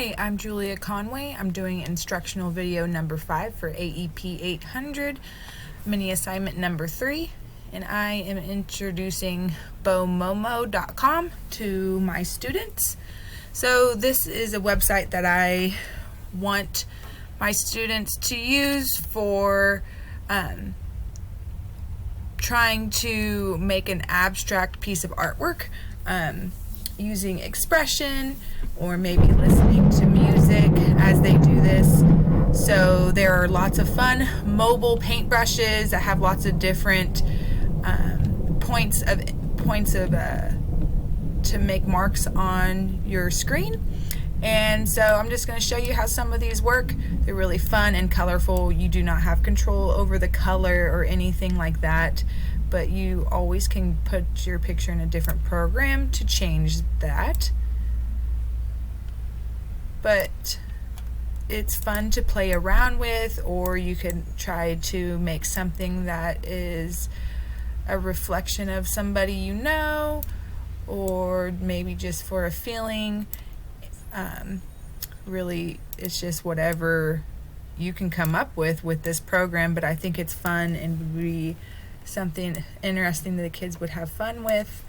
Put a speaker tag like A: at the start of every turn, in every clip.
A: Hi, I'm Julia Conway. I'm doing instructional video number 5 for AEP 800, mini assignment number 3, and I am introducing bomomo.com to my students. So this is a website that I want my students to use for trying to make an abstract piece of artwork using expression or maybe listening to music as they do this. So there are lots of fun mobile paintbrushes that have lots of different points to make marks on your screen. And so I'm just going to show you how some of these work. They're really fun and colorful. You do not have control over the color or anything like that, but you always can put your picture in a different program to change that. But it's fun to play around with, or you can try to make something that is a reflection of somebody you know, or maybe just for a feeling. Really, it's just whatever you can come up with this program, but I think it's fun and would be something interesting that the kids would have fun with.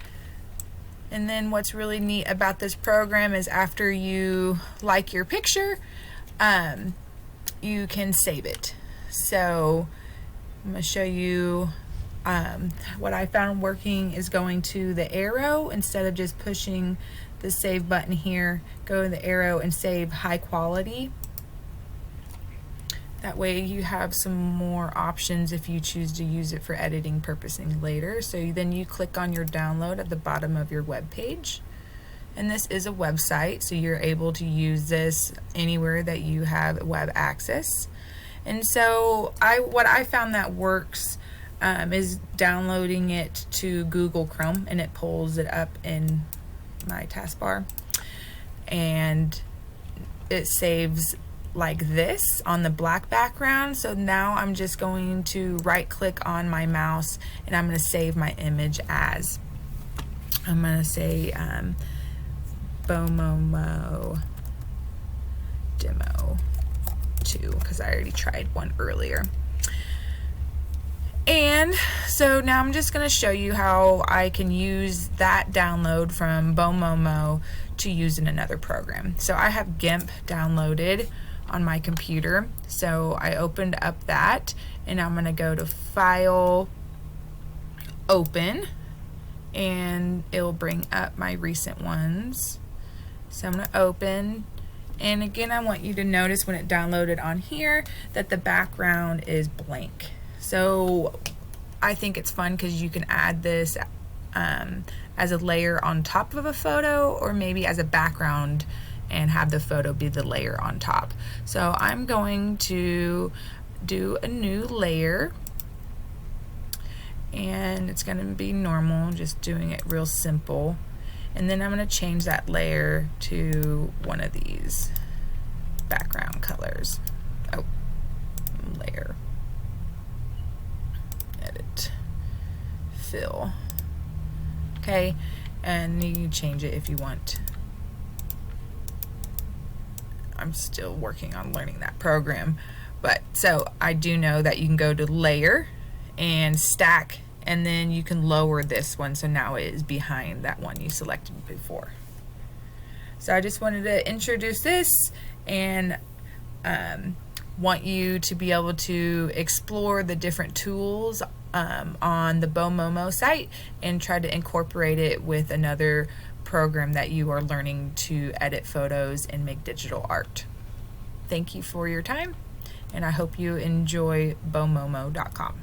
A: And then what's really neat about this program is after you like your picture, you can save it. So I'm going to show you what I found working is going to the arrow instead of just pushing the save button here. Go to the arrow and save high quality. That way you have some more options if you choose to use it for editing purposes later. So then you click on your download at the bottom of your web page. And this is a website, so you're able to use this anywhere that you have web access. And so what I found that works is downloading it to Google Chrome, and it pulls it up in my taskbar, and it saves like this on the black background. So now I'm just going to right click on my mouse and I'm going to save my image as, I'm going to say bomomo demo 2 because I already tried one earlier. And so now I'm just going to show you how I can use that download from bomomo to use in another program. So I have GIMP downloaded on my computer, so I opened up that, and I'm going to go to File, Open, and it'll bring up my recent ones. So I'm going to open, and again I want you to notice when it downloaded on here that the background is blank. So I think it's fun because you can add this as a layer on top of a photo, or maybe as a background and have the photo be the layer on top. So I'm going to do a new layer, and it's going to be normal, just doing it real simple. And then I'm going to change that layer to one of these background colors. Oh, layer. Edit. Fill. Okay, and you can change it if you want. I'm still working on learning that program, but so I do know that you can go to layer and stack, and then you can lower this one so now it is behind that one you selected before. So I just wanted to introduce this and want you to be able to explore the different tools on the bomomo site and try to incorporate it with another program that you are learning to edit photos and make digital art. Thank you for your time, and I hope you enjoy bomomo.com.